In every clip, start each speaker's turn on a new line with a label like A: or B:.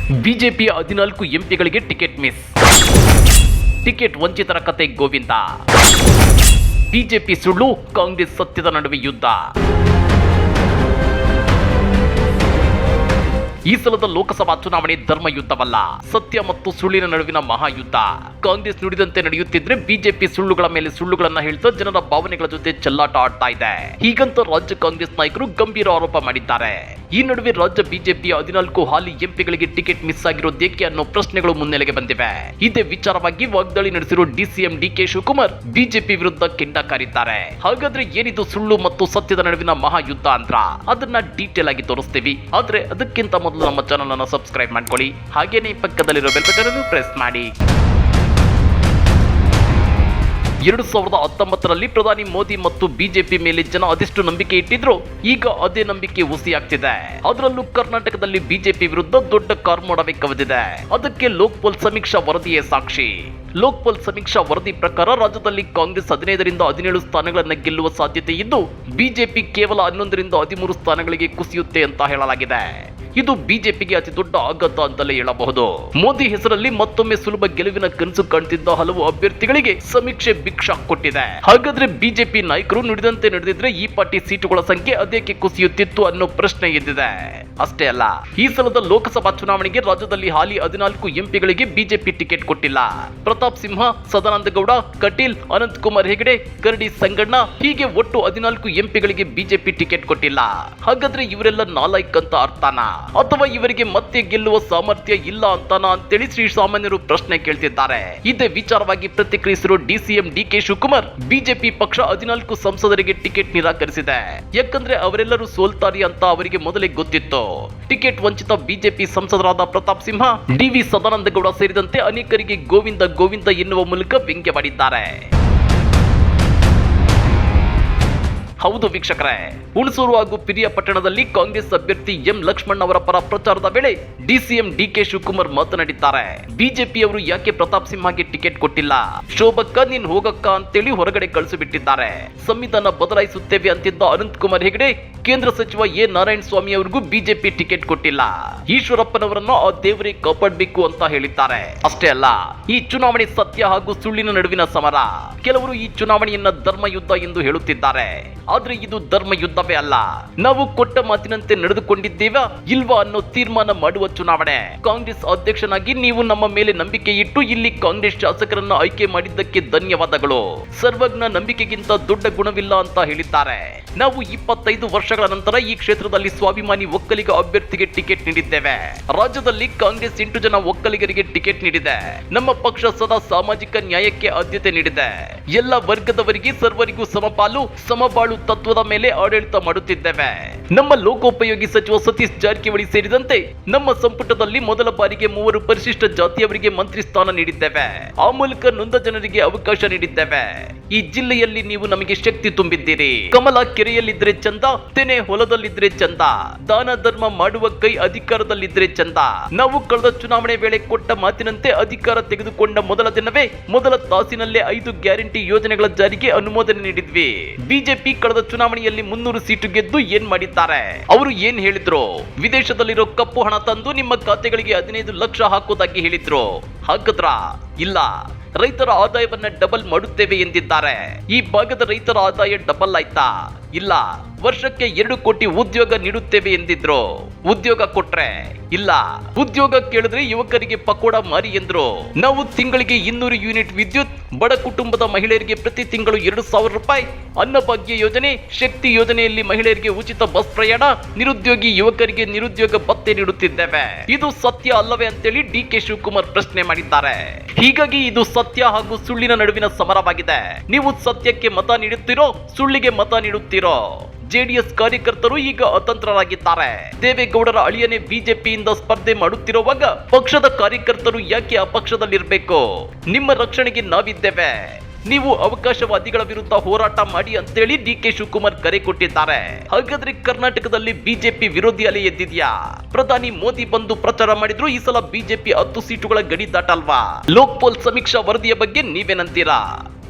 A: ಬಿಜೆಪಿಯ 14 ಎಂಪಿಗಳಿಗೆ ticket miss. Ticket ವಂಚಿತರ ಕತೆ Govinda. BJP ಸುಳ್ಳು, ಕಾಂಗ್ರೆಸ್ ಸತ್ಯದ ನಡುವೆ ಯುದ್ಧ. ಈ ಸಲದ ಲೋಕಸಭಾ ಚುನಾವಣೆ ಧರ್ಮ ಯುದ್ಧವಲ್ಲ, ಸತ್ಯ ಮತ್ತು ಸುಳ್ಳಿನ ನಡುವಿನ ಮಹಾಯುದ್ಧ. ಕಾಂಗ್ರೆಸ್ ನುಡಿದಂತೆ ನಡೆಯುತ್ತಿದ್ರೆ ಬಿಜೆಪಿ ಸುಳ್ಳುಗಳ ಮೇಲೆ ಸುಳ್ಳುಗಳನ್ನ ಹೇಳ್ತಾ ಜನರ ಭಾವನೆಗಳ ಜೊತೆ ಚೆಲ್ಲಾಟ ಆಡ್ತಾ ಇದೆ. ಹೀಗಂತ ರಾಜ್ಯ ಕಾಂಗ್ರೆಸ್ ನಾಯಕರು ಗಂಭೀರ ಆರೋಪ ಮಾಡಿದ್ದಾರೆ. ಈ ನಡುವೆ ರಾಜ್ಯ ಬಿಜೆಪಿಯ 14 ಹಾಲಿ ಎಂಪಿಗಳಿಗೆ ಟಿಕೆಟ್ ಮಿಸ್ ಆಗಿರೋದೇಕೆ ಅನ್ನೋ ಪ್ರಶ್ನೆಗಳು ಮುನ್ನೆಲೆಗೆ ಬಂದಿವೆ. ಇದೇ ವಿಚಾರವಾಗಿ ವಾಗ್ದಾಳಿ ನಡೆಸಿರುವ ಡಿಸಿಎಂ ಡಿಕೆ ಶಿವಕುಮಾರ್ ಬಿಜೆಪಿ ವಿರುದ್ಧ ಕೆಂಡ ಕಾರಿದ್ದಾರೆ. ಹಾಗಾದ್ರೆ ಏನಿದು ಸುಳ್ಳು ಮತ್ತು ಸತ್ಯದ ನಡುವಿನ ಮಹಾಯುದ್ಧ ಅಂತ ಅದನ್ನ ಡೀಟೇಲ್ ಆಗಿ ತೋರಿಸ್ತೀವಿ. ಆದ್ರೆ ಅದಕ್ಕಿಂತ ಮೊದಲು ನಮ್ಮ ಚಾನೆಲ್ ಅನ್ನು ಸಬ್ಸ್ಕ್ರೈಬ್ ಮಾಡ್ಕೊಳ್ಳಿ, ಹಾಗೇನೇ ಪಕ್ಕದಲ್ಲಿರೋ ಬೆಲ್ ಬಟನ್ ಅನ್ನು ಪ್ರೆಸ್ ಮಾಡಿ. 2019ರಲ್ಲಿ ಪ್ರಧಾನಿ ಮೋದಿ ಮತ್ತು ಬಿಜೆಪಿ ಮೇಲೆ ಜನ ಅದೆಷ್ಟು ನಂಬಿಕೆ ಇಟ್ಟಿದ್ರು, ಈಗ ಅದೇ ನಂಬಿಕೆ ಹುಸಿಯಾಗ್ತಿದೆ. ಅದರಲ್ಲೂ ಕರ್ನಾಟಕದಲ್ಲಿ ಬಿಜೆಪಿ ವಿರುದ್ಧ ದೊಡ್ಡ ಕಾರ್ಮೋಡವೇ ಕವಿದಿದೆ. ಅದಕ್ಕೆ ಲೋಕ್ಪಾಲ್ ಸಮೀಕ್ಷಾ ವರದಿಯೇ ಸಾಕ್ಷಿ. ಲೋಕ್ಪಾಲ್ ಸಮೀಕ್ಷಾ ವರದಿ ಪ್ರಕಾರ ರಾಜ್ಯದಲ್ಲಿ ಕಾಂಗ್ರೆಸ್ 15ರಿಂದ 17 ಸ್ಥಾನಗಳನ್ನು ಗೆಲ್ಲುವ ಸಾಧ್ಯತೆ ಇದ್ದು, ಬಿಜೆಪಿ ಕೇವಲ 11ರಿಂದ 13 ಸ್ಥಾನಗಳಿಗೆ ಕುಸಿಯುತ್ತೆ ಅಂತ ಹೇಳಲಾಗಿದೆ. ಇದು ಬಿಜೆಪಿಗೆ ಅತಿ ದೊಡ್ಡ ಆಘಾತ ಅಂತಲೇ ಹೇಳಬಹುದು. ಮೋದಿ ಹೆಸರಲ್ಲಿ ಮತ್ತೊಮ್ಮೆ ಸುಲಭ ಗೆಲುವಿನ ಕನಸು ಕಾಣ್ತಿದ್ದ ಹಲವು ಅಭ್ಯರ್ಥಿಗಳಿಗೆ ಸಮೀಕ್ಷೆ ಭಿಕ್ಷಾ ಕೊಟ್ಟಿದೆ. ಹಾಗಾದ್ರೆ ಬಿಜೆಪಿ ನಾಯಕರು ನುಡಿದಂತೆ ನಡೆದಿದ್ರೆ ಈ ಪಾರ್ಟಿ ಸೀಟುಗಳ ಸಂಖ್ಯೆ ಅದೇಕೆ ಕುಸಿಯುತ್ತಿತ್ತು ಅನ್ನೋ ಪ್ರಶ್ನೆ ಎದ್ದಿದೆ. ಅಷ್ಟೇ ಅಲ್ಲ, ಈ ಸಲದ ಲೋಕಸಭಾ ಚುನಾವಣೆಗೆ ರಾಜ್ಯದಲ್ಲಿ ಹಾಲಿ 14 ಎಂಪಿಗಳಿಗೆ ಬಿಜೆಪಿ ಟಿಕೆಟ್ ಕೊಟ್ಟಿಲ್ಲ. ಪ್ರತಾಪ್ ಸಿಂಹ, ಸದಾನಂದ ಗೌಡ, ಕಟೀಲ್, ಅನಂತ್ ಕುಮಾರ್ ಹೆಗಡೆ, ಕರಡಿ ಸಂಗಣ್ಣ ಹೀಗೆ ಒಟ್ಟು 14 ಎಂಪಿಗಳಿಗೆ ಬಿಜೆಪಿ ಟಿಕೆಟ್ ಕೊಟ್ಟಿಲ್ಲ. ಹಾಗಾದ್ರೆ ಇವರೆಲ್ಲ ನಾಲಾಯಕ್ ಅಂತ ಅರ್ಥನಾ, ಅಥವಾ ಇವರಿಗೆ ಮತ್ತೆ ಗೆಲ್ಲುವ ಸಾಮರ್ಥ್ಯ ಇಲ್ಲ ಅಂತಾನ ಅಂತೇಳಿ ಶ್ರೀಸಾಮಾನ್ಯರು ಪ್ರಶ್ನೆ ಕೇಳ್ತಿದ್ದಾರೆ. ಇದೇ ವಿಚಾರವಾಗಿ ಪ್ರತಿಕ್ರಿಯಿಸಿರುವ ಡಿಸಿಎಂ ಡಿಕೆ ಶಿವಕುಮಾರ್ ಬಿಜೆಪಿ ಪಕ್ಷ 14 ಸಂಸದರಿಗೆ ಟಿಕೆಟ್ ನಿರಾಕರಿಸಿದೆ. ಯಾಕಂದ್ರೆ ಅವರೆಲ್ಲರೂ ಸೋಲ್ತಾರೆ ಅಂತ ಅವರಿಗೆ ಮೊದಲೇ ಗೊತ್ತಿತ್ತು. ಟಿಕೆಟ್ ವಂಚಿತ ಬಿಜೆಪಿ ಸಂಸದರಾದ ಪ್ರತಾಪ್ ಸಿಂಹ, ಡಿವಿ ಸದಾನಂದಗೌಡ ಸೇರಿದಂತೆ ಅನೇಕರಿಗೆ ಗೋವಿಂದ ಗೋವಿಂದ ಎನ್ನುವ ಮೂಲಕ ವ್ಯಂಗ್ಯವಾಡಿದ್ದಾರೆ. ಹೌದು ವೀಕ್ಷಕರೇ, ಹುಣಸೂರು ಹಾಗೂ ಪಿರಿಯಾಪಟ್ಟಣದಲ್ಲಿ ಕಾಂಗ್ರೆಸ್ ಅಭ್ಯರ್ಥಿ ಎಂ ಲಕ್ಷ್ಮಣ್ ಅವರ ಪರ ಪ್ರಚಾರದ ವೇಳೆ ಡಿಸಿಎಂ ಡಿಕೆ ಶಿವಕುಮಾರ್ ಮಾತನಾಡಿದ್ದಾರೆ. ಬಿಜೆಪಿಯವರು ಯಾಕೆ ಪ್ರತಾಪ್ ಸಿಂಹಗೆ ಟಿಕೆಟ್ ಕೊಟ್ಟಿಲ್ಲ, ಶೋಭಕ್ಕ ನೀನ್ ಹೋಗಕ್ಕ ಅಂತೇಳಿ ಹೊರಗಡೆ ಕಳಿಸಿಬಿಟ್ಟಿದ್ದಾರೆ. ಸಂವಿಧಾನ ಬದಲಾಯಿಸುತ್ತೇವೆ ಅಂತಿದ್ದ ಅನಂತ್ ಕುಮಾರ್ ಹೆಗಡೆ, ಕೇಂದ್ರ ಸಚಿವ ಎ ನಾರಾಯಣ ಸ್ವಾಮಿ ಅವರಿಗೂ ಬಿಜೆಪಿ ಟಿಕೆಟ್ ಕೊಟ್ಟಿಲ್ಲ. ಈಶ್ವರಪ್ಪನವರನ್ನು ಆ ದೇವರೇ ಕಾಪಾಡಬೇಕು ಅಂತ ಹೇಳಿದ್ದಾರೆ. ಅಷ್ಟೇ ಅಲ್ಲ, ಈ ಚುನಾವಣೆ ಸತ್ಯ ಹಾಗೂ ಸುಳ್ಳಿನ ನಡುವಿನ ಸಮರ. ಕೆಲವರು ಈ ಚುನಾವಣೆಯನ್ನ ಧರ್ಮ ಯುದ್ಧ ಎಂದು ಹೇಳುತ್ತಿದ್ದಾರೆ. ಆದ್ರೆ ಇದು ಧರ್ಮ ಯುದ್ಧವೇ ಅಲ್ಲ. ನಾವು ಕೊಟ್ಟ ಮಾತಿನಂತೆ ನಡೆದುಕೊಂಡಿದ್ದೇವಾ ಇಲ್ವಾ ಅನ್ನೋ ತೀರ್ಮಾನ ಮಾಡುವ ಚುನಾವಣೆ. ಕಾಂಗ್ರೆಸ್ ಅಧ್ಯಕ್ಷನಾಗಿ ನೀವು ನಮ್ಮ ಮೇಲೆ ನಂಬಿಕೆ ಇಟ್ಟು ಇಲ್ಲಿ ಕಾಂಗ್ರೆಸ್ ಶಾಸಕರನ್ನ ಆಯ್ಕೆ ಮಾಡಿದ್ದಕ್ಕೆ ಧನ್ಯವಾದಗಳು. ಸರ್ವಜ್ಞ ನಂಬಿಕೆಗಿಂತ ದೊಡ್ಡ ಗುಣವಿಲ್ಲ ಅಂತ ಹೇಳಿದ್ದಾರೆ. ನಾವು 25 ವರ್ಷಗಳ ನಂತರ ಈ ಕ್ಷೇತ್ರದಲ್ಲಿ ಸ್ವಾಭಿಮಾನಿ ಒಕ್ಕಲಿಗ ಅಭ್ಯರ್ಥಿಗೆ ಟಿಕೆಟ್ ನೀಡಿದ್ದೇವೆ. ರಾಜ್ಯದಲ್ಲಿ ಕಾಂಗ್ರೆಸ್ 8 ಜನ ಒಕ್ಕಲಿಗರಿಗೆ ಟಿಕೆಟ್ ನೀಡಿದೆ. ನಮ್ಮ ಪಕ್ಷ ಸದಾ ಸಾಮಾಜಿಕ ನ್ಯಾಯಕ್ಕೆ ಆದ್ಯತೆ ನೀಡಿದೆ. ಎಲ್ಲ ವರ್ಗದವರಿಗೆ ಸರ್ವರಿಗೂ ಸಮಪಾಲು ಸಮಬಾಳು ತತ್ವದ ಮೇಲೆ ಆಡಳಿತ ಮಾಡುತ್ತಿದ್ದೇವೆ. ನಮ್ಮ ಲೋಕೋಪಯೋಗಿ ಸಚಿವ ಸತೀಶ್ ಜಾರಕಿಹೊಳಿ ಸೇರಿದಂತೆ ನಮ್ಮ ಸಂಪುಟದಲ್ಲಿ ಮೊದಲ ಬಾರಿಗೆ 3 ಪರಿಶಿಷ್ಟ ಜಾತಿಯವರಿಗೆ ಮಂತ್ರಿ ಸ್ಥಾನ ನೀಡಿದ್ದೇವೆ. ಆ ಮೂಲಕ ನೊಂದ ಜನರಿಗೆ ಅವಕಾಶ ನೀಡಿದ್ದೇವೆ. ಈ ಜಿಲ್ಲೆಯಲ್ಲಿ ನೀವು ನಮಗೆ ಶಕ್ತಿ ತುಂಬಿದ್ದೀರಿ. ಕಮಲ ಕೆರೆಯಲ್ಲಿದ್ರೆ ಚಂದ, ತೆನೆ ಹೊಲದಲ್ಲಿದ್ರೆ ಚಂದ, ದಾನ ಧರ್ಮ ಮಾಡುವ ಕೈ ಅಧಿಕಾರದಲ್ಲಿದ್ರೆ ಚಂದ. ನಾವು ಕಳೆದ ಚುನಾವಣೆ ವೇಳೆ ಕೊಟ್ಟ ಮಾತಿನಂತೆ ಅಧಿಕಾರ ತೆಗೆದುಕೊಂಡ ಮೊದಲ ದಿನವೇ ಮೊದಲ ತಾಸಿನಲ್ಲೇ 5 ಗ್ಯಾರಂಟಿ ಯೋಜನೆಗಳ ಜಾರಿಗೆ ಅನುಮೋದನೆ ನೀಡಿದ್ವಿ. ಬಿಜೆಪಿ ಕಳೆದ ಚುನಾವಣೆಯಲ್ಲಿ 300 ಸೀಟು ಗೆದ್ದು ಏನ್ ಮಾಡಿದ್ದಾರೆ? ಅವರು ಏನ್ ಹೇಳಿದ್ರು? ವಿದೇಶದಲ್ಲಿರೋ ಕಪ್ಪು ಹಣ ತಂದು ನಿಮ್ಮ ಖಾತೆಗಳಿಗೆ 15 ಲಕ್ಷ ಹಾಕೋದಾಗಿ ಹೇಳಿದ್ರು. ಹಾಕಿದ್ರ? ಇಲ್ಲ. ರೈತರ ಆದಾಯವನ್ನ ಡಬಲ್ ಮಾಡುತ್ತೇವೆ ಎಂದಿದ್ದಾರೆ. ಈ ಭಾಗದ ರೈತರ ಆದಾಯ ಡಬಲ್ ಆಯ್ತಾ? ಇಲ್ಲ. ವರ್ಷಕ್ಕೆ 2 ಕೋಟಿ ಉದ್ಯೋಗ ನೀಡುತ್ತೇವೆ ಎಂದಿದ್ರು. ಉದ್ಯೋಗ ಕೊಟ್ರೆ? ಇಲ್ಲ. ಉದ್ಯೋಗ ಕೇಳಿದ್ರೆ ಯುವಕರಿಗೆ ಪಕೋಡ ಮಾರಿ ಎಂದ್ರು. ನಾವು ತಿಂಗಳಿಗೆ 200 ಯೂನಿಟ್ ವಿದ್ಯುತ್, ಬಡ ಕುಟುಂಬದ ಮಹಿಳೆಯರಿಗೆ ಪ್ರತಿ ತಿಂಗಳು 2,000 ರೂಪಾಯಿ, ಅನ್ನಭಾಗ್ಯ ಯೋಜನೆ, ಶಕ್ತಿ ಯೋಜನೆಯಲ್ಲಿ ಮಹಿಳೆಯರಿಗೆ ಉಚಿತ ಬಸ್ ಪ್ರಯಾಣ, ನಿರುದ್ಯೋಗಿ ಯುವಕರಿಗೆ ನಿರುದ್ಯೋಗ ಭತ್ಯೆ ನೀಡುತ್ತಿದ್ದೇವೆ. ಇದು ಸತ್ಯ ಅಲ್ಲವೇ ಅಂತೇಳಿ ಡಿಕೆ ಶಿವಕುಮಾರ್ ಪ್ರಶ್ನೆ ಮಾಡಿದ್ದಾರೆ. ಹೀಗಾಗಿ ಇದು ಸತ್ಯ ಹಾಗೂ ಸುಳ್ಳಿನ ನಡುವಿನ ಸಮರವಾಗಿದೆ. ನೀವು ಸತ್ಯಕ್ಕೆ ಮತ ನೀಡುತ್ತೀರೋ, ಸುಳ್ಳಿಗೆ ಮತ ನೀಡುತ್ತೀರೋ? ಜೆಡಿಎಸ್ ಕಾರ್ಯಕರ್ತರು ಈಗ ಅತಂತ್ರರಾಗಿದ್ದಾರೆ. ದೇವೇಗೌಡರ ಅಳಿಯನೇ ಬಿಜೆಪಿಯಿಂದ ಸ್ಪರ್ಧೆ ಮಾಡುತ್ತಿರುವಾಗ ಪಕ್ಷದ ಕಾರ್ಯಕರ್ತರು ಯಾಕೆ ಆ ಪಕ್ಷದಲ್ಲಿರಬೇಕು? ನಿಮ್ಮ ರಕ್ಷಣೆಗೆ ನಾವಿದ್ದೇವೆ. ನೀವು ಅವಕಾಶವಾದಿಗಳ ವಿರುದ್ಧ ಹೋರಾಟ ಮಾಡಿ ಅಂತೇಳಿ ಡಿಕೆ ಶಿವಕುಮಾರ್ ಕರೆ ಕೊಟ್ಟಿದ್ದಾರೆ. ಹಾಗಾದ್ರೆ ಕರ್ನಾಟಕದಲ್ಲಿ ಬಿಜೆಪಿ ವಿರೋಧಿ ಅಲೆ ಎದ್ದಿದ್ಯಾ? ಪ್ರಧಾನಿ ಮೋದಿ ಬಂದು ಪ್ರಚಾರ ಮಾಡಿದ್ರು ಈ ಸಲ ಬಿಜೆಪಿ 10 ಸೀಟುಗಳ ಗಡಿ ದಾಟಲ್ವಾ? ಲೋಕ್ಪಾಲ್ ಸಮೀಕ್ಷಾ ವರದಿಯ ಬಗ್ಗೆ ನೀವೇನಂತೀರಾ?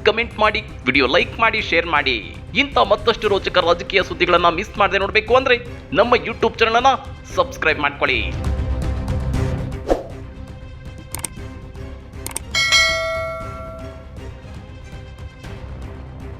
A: ಕಮೆಂಟ್ ಮಾಡಿ, ವಿಡಿಯೋ ಲೈಕ್ ಮಾಡಿ, ಶೇರ್ ಮಾಡಿ. ಇಂಥ ಮತ್ತಷ್ಟು ರೋಚಕ ರಾಜಕೀಯ ಸುದ್ದಿಗಳನ್ನ ಮಿಸ್ ಮಾಡದೆ ನೋಡಬೇಕು ಅಂದ್ರೆ ನಮ್ಮ ಯೂಟ್ಯೂಬ್ ಚಾನೆಲ್ ಅನ್ನ ಸಬ್ಸ್ಕ್ರೈಬ್ ಮಾಡ್ಕೊಳ್ಳಿ.